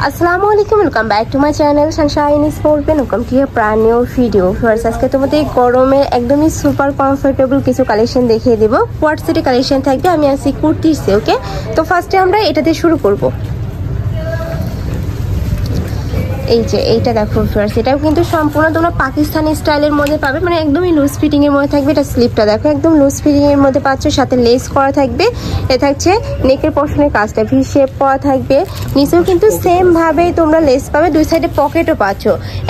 আসসালামু আলাইকুম, welcome back to my channel sunshine sport pen. Welcome to brand new video. First আজকে তোমাদের গরমে একদমই সুপার কমফোর্টেবল কিছু কালেকশন দেখিয়ে দেবো। কোয়ার্ট সেটের কালেকশন থাকবে, আমি আছি কুর্তিসে। ওকে, তো ফার্স্টে আমরা এটাতে শুরু করব। এই যে এইটা দেখো ফার্স্ট, এটাও কিন্তু সম্পূর্ণ তোমরা পাকিস্তানি স্টাইলের মধ্যে পাবে, মানে একদমই লুজ ফিটিং এর মধ্যে থাকবে। এটা স্লিপটা দেখো একদম লুজ ফিটিং এর মধ্যে পাচ্ছ, সাথে লেস করা থাকবে। এ থাকছে নেকের পশনের কাজটা ভি শেপ করা থাকবে, নিচেও কিন্তু সেম ভাবে তোমরা লেস পাবে, দুই সাইডে পকেটও পাচ্ছ।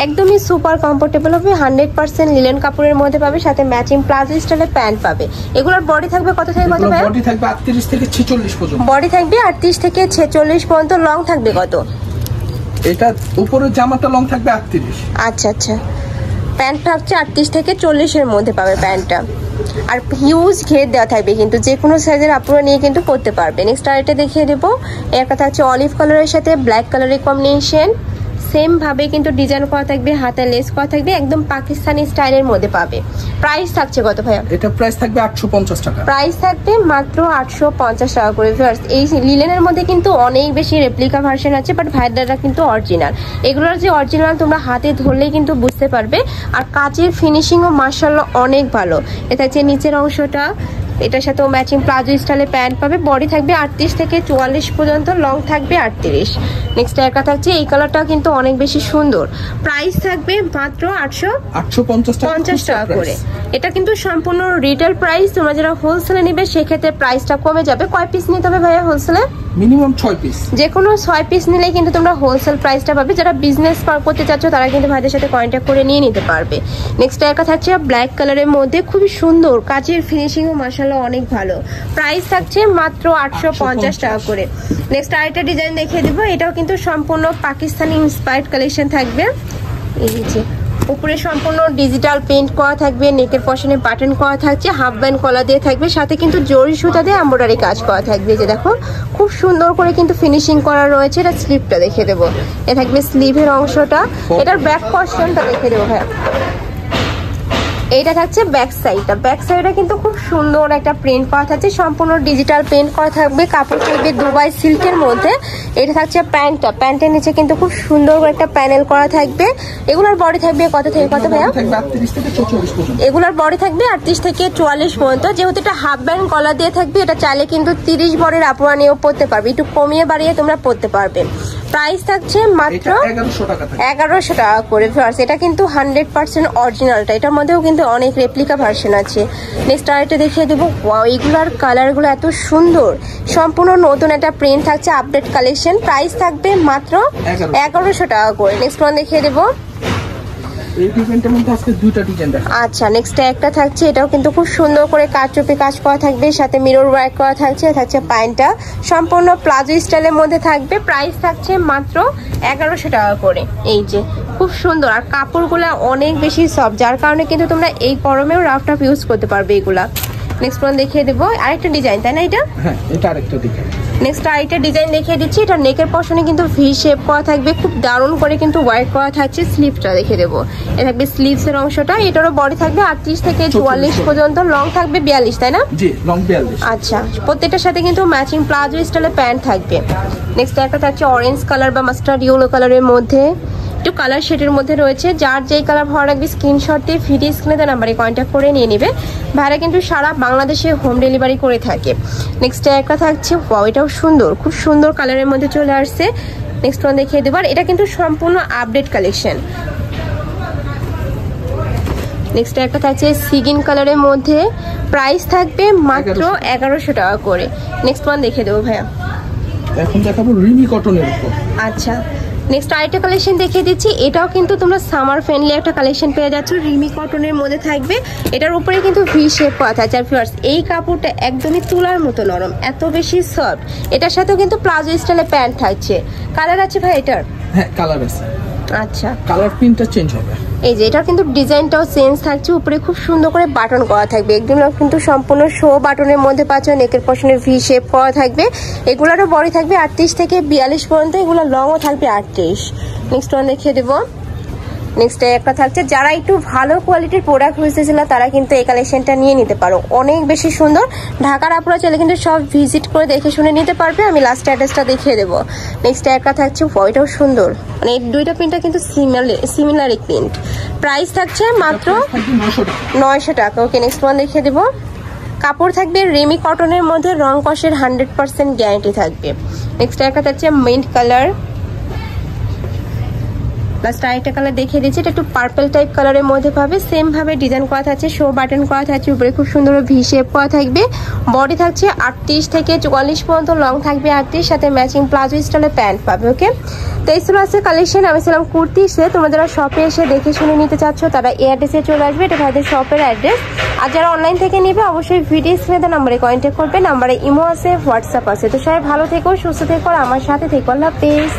একদমই সুপার কমফোর্টেবল হবে, 100% লিলেন কাপড়ের মধ্যে পাবে, সাথে ম্যাচিং প্লাজো স্টাইলের প্যান্ট পাবে। এগুলোর বডি থাকবে কত থেকে কত? বডি থাকবে 38 থেকে 46 পর্যন্ত। বডি থাকবে 38 থেকে 46 পর্যন্ত। লং থাকবে কত? এটা উপরের জামাটা লং থাকবে 38। আচ্ছা আচ্ছা, প্যান্টটা হচ্ছে 38 থেকে 40 এর মধ্যে পাবে প্যান্টটা। আর হিউজ ঘের দেওয়া থাকবে, কিন্তু যে কোনো সাইজের আপনারা নিয়ে কিন্তু পরতে পারবে। নেক্সট আরেকটা দেখিয়ে দেবো। এর কথা হচ্ছে অলিভ কালারের সাথে ব্ল্যাক কালারের কম্বিনেশন, সেম ভাবে কিন্তু ডিজাইন করা থাকবে, হাতে লেস করা থাকবে, একদম পাকিস্তানি স্টাইলের মধ্যে পাবে। প্রাইস থাকছে কত ভাইয়া? এটা প্রাইস থাকবে 850 টাকা। প্রাইস থাকবে মাত্র 850 টাকা করে। ভিউয়ার্স, এই লিলেনের মধ্যে কিন্তু অনেক বেশি রেপ্লিকা ভার্সন আছে, বাট ভাইয়ারটা কিন্তু অরিজিনাল। এগুলোর যে অরিজিনাল তোমরা হাতে ধরলেই কিন্তু বুঝতে পারবে। আর কাচের ফিনিশিংও মাশাআল্লাহ অনেক ভালো। এটা হচ্ছে নিচের অংশটা, এটার সাথেও ম্যাচিং প্লাজো স্টাইলে প্যান্ট পাবে। বডি থাকবে 38 থেকে 44 পর্যন্ত, লং থাকবে 38। নেক্সট একা থাকছে এই কালারটা কিন্তু অনেক বেশি সুন্দর। প্রাইস থাকবে মাত্র 850 টাকা করে। এটা কিন্তু সম্পূর্ণ রিটেল প্রাইস। তোমরা যারা হোলসেলে নিবে সেক্ষেত্রে প্রাইসটা কমে যাবে। কয় পিস নিতে হবে ভাইয়া হোলসেলে? Minimum 6 piece. যে কোনো 6 পিস নিলে কিন্তু তোমরা হোলসেল প্রাইসটা পাবে। যারা বিজনেস করতে চাচ্ছ তারা কিন্তু ভাইদের সাথে কন্ট্যাক্ট করে নিয়ে নিতে পারবে। নেক্সট একা থাকছে ব্ল্যাক কালারের মধ্যে, খুবই সুন্দর, কাচের ফিনিশিংও মাশাআল্লাহ অনেক ভালো। প্রাইস থাকছে মাত্র 850 টাকা করে। নেক্সট আরেকটা ডিজাইন দেখিয়ে দেবো। এটাও কিন্তু সম্পূর্ণ পাকিস্তানি ইন্সপায়ার্ড কালেকশন থাকবে। এই যে উপরে সম্পূর্ণ ডিজিটাল পেইন্ট করা থাকবে, নেকের পশনে বাটন করা থাকছে, হাফ ব্যান্ড কলা দিয়ে থাকবে, সাথে কিন্তু জরি সুতা দিয়ে এমব্রয়ডারি কাজ করা থাকবে। যে দেখো খুব সুন্দর করে কিন্তু ফিনিশিং করা রয়েছে। এটা স্লিভটা দেখে দেবো, এ থাকবে স্লিভের অংশটা। এটার ব্যাক পশনটা দেখে দেবো ভাইয়া। এইটা থাকছে ব্যাক সাইডটা। ব্যাক সাইডটা কিন্তু খুব সুন্দর একটা প্রিন্ট করা থাকছে, সম্পূর্ণ ডিজিটাল প্রিন্ট করা থাকবে, কাপড় থাকবে দুবাই সিল্কের মধ্যে। এটা থাকছে প্যান্টটা, প্যান্টের নিচে কিন্তু খুব সুন্দর একটা প্যানেল করা থাকবে। এগুলোর বডি থাকবে কত থেকে কত ভাইয়া? এগুলোর বডি থাকবে 38 থেকে 44 পর্যন্ত। যেহেতু এটা হাফ ব্যান্ড গলা দিয়ে থাকবে, এটা চাইলে কিন্তু 30 বরের আপুরা নিয়েও পরতে পারবে, একটু কমিয়ে বাড়িয়ে তোমরা পরতে পারবে। প্রাইস থাকছে মাত্র 1100 টাকা করে। এটা কিন্তু 100% অরিজিনালটা, এটার মধ্যেও কিন্তু অনেক রেপ্লিকা ভার্সন আছে। নেক্সট আরেকটা দেখিয়ে দেবো। ওয়াও, এগুলার কালারগুলো এত সুন্দর, সম্পূর্ণ নতুন একটা প্রিন্ট থাকছে, আপডেট কালেকশন। প্রাইস থাকবে মাত্র 1100 টাকা করে। নেক্সট ওয়ান দেখিয়ে দেবো। আচ্ছা, নেক্সট একটা থাকছে, এটাও কিন্তু খুব সুন্দর করে কারচুপি কাজ করা থাকবে, সাথে মিরর ওয়ার্ক করা থাকছে। থাকছে প্যান্টটা সম্পূর্ণ প্লাজো স্টাইলের মধ্যে থাকবে। প্রাইস থাকছে মাত্র 1100 টাকা করে। এই যে খুব সুন্দর, আর কাপড়গুলো অনেক বেশি সফট, যার কারণে কিন্তু তোমরা এই গরমেও রাফ টাফ ইউজ করতে পারবে এগুলা। নেক্সট ওয়ান দেখিয়ে দেবো। আরেকটা ডিজাইন, তাই না? এটা আরেকটা ডিজাইন। নেক্সট আরেকটা ডিজাইন দেখিয়ে দিচ্ছি। এটা নেকের পশনে কিন্তু ভি শেপ করা থাকবে, খুব দারুণ করে কিন্তু ওয়ার্ক করা থাকছে। স্লিভটা দেখে দেবো, এটা থাকবে স্লিভস এর অংশটা। এটারও বডি থাকবে 38 থেকে 44 পর্যন্ত, লং থাকবে 42, তাই না? জি, লং 42। আচ্ছা, প্রত্যেকটার সাথে কিন্তু ম্যাচিং প্লাজো স্টাইলের প্যান্ট থাকবে। নেক্সট একটা থাকছে অরেঞ্জ কালার বা মাস্টার্ড ইয়েলো কালারের মধ্যে, একটু কালার শেডের মধ্যে রয়েছে। যার যেই কালার ভালো লাগবে স্ক্রিনশট দিয়ে ভিডিও স্ক্রিনে নাম্বারে কন্ট্যাক্ট করে নিয়ে নেবে। ভাইরা কিন্তু সারা বাংলাদেশে হোম ডেলিভারি করে থাকে। নেক্সট একটা থাকছে, ওয়াও, এটাও সুন্দর, খুব সুন্দর কালারের মধ্যে চলে আসছে। নেক্সট ওয়ান দেখিয়ে দেবো। এটা কিন্তু সম্পূর্ণ আপডেট কালেকশন। নেক্সট একটা থাকছে সিগিন কালারের মধ্যে, প্রাইস থাকবে মাত্র 1100 টাকা করে। নেক্সট ওয়ান দেখিয়ে দেবো ভাইয়া। এখন দেখাবো রিমি কটনের উপর। আচ্ছা, নেক্সট আরেকটা কালেকশন দেখিয়ে দিচ্ছি। এটাও কিন্তু তোমরা সামার ফ্রেন্ডলি একটা কালেকশন পেয়ে যাচ্ছ, রিমি কটনের মধ্যে থাকবে। এটার উপরে কিন্তু ভি শেপ করা থাকছে। আর ভিউয়ার্স, এই কাপড়টা একদমই তুলার মতো নরম, এত বেশি সফট। এটার সাথেও কিন্তু প্লাজো স্টাইলে প্যান্ট থাকছে। কালার আছে ভাই এটার? হ্যাঁ, কালার আছে। আচ্ছা, কালার প্রিন্টটা চেঞ্জ হবে। এই যে এটার কিন্তু ডিজাইনটাও চেঞ্জ থাকছে, উপরে খুব সুন্দর করে বাটন করা থাকবে। এগুলো কিন্তু সম্পূর্ণ শো বাটনের মধ্যে পাচ্ছ, নেকের পশনে ভি শেপ করা থাকবে। এগুলোরও বডি থাকবে 38 থেকে 42 পর্যন্ত, এগুলো লংও থাকবে 38। নেক্সট ওয়ান দেখিয়ে দেবো। নেক্সট একটা থাকছে, যারা একটু ভালো কোয়ালিটির প্রোডাক্ট খুঁজতেছিল তারা কিন্তু এই কালেকশনটা নিয়ে নিতে পারো, অনেক বেশি সুন্দর। ঢাকার আপুরা চাইলে কিন্তু সব ভিজিট করে দেখে শুনে নিতে পারবে, আমি লাস্ট অ্যাড্রেসটা দেখিয়ে দেবো। নেক্সট একটা থাকছে, ওইটাও সুন্দর, মানে এই দুইটা প্রিন্টটা কিন্তু সিমিলার প্রিন্ট। প্রাইস থাকছে মাত্র 900 টাকা। ওকে, নেক্সট ওয়ান দেখিয়ে দেবো। কাপড় থাকবে রেমি কটনের মধ্যে, রং কষের 100% গ্যারান্টি থাকবে। নেক্সট একটা থাকছে মিন্ট কালার, লাস্ট আরেকটা কালার দেখিয়ে দিচ্ছি, এটা একটু পার্পল টাইপ কালারের মধ্যে পাবে। সেম ভাবে ডিজাইন করা থাকছে, শো বাটন করা থাকছে, উপরে খুব সুন্দর ভি শেপ করা থাকবে। বডি থাকছে 38 থেকে 44 পর্যন্ত, লং থাকবে 38, সাথে ম্যাচিং প্লাজো স্টাইলের প্যান্ট পাবে। ওকে, তো এই ছিল আছে কালেকশন। আমি ছিলাম কুর্তি সে, তোমরা যারা শপে এসে দেখে শুনে নিতে চাচ্ছ তারা এই অ্যাড্রেসে চলে আসবে, এটা তাদের শপের অ্যাড্রেস। আর যারা অনলাইন থেকে নিবে অবশ্যই ভিডিও স্ক্রিনে দেওয়া নাম্বারে কন্ট্যাক্ট করবে, নাম্বারে ইমো আছে, হোয়াটসঅ্যাপ আছে। তো সবাই ভালো থেকো, সুস্থ থেকো, আর আমার সাথে থেকো। আল্লাহ হাফেজ।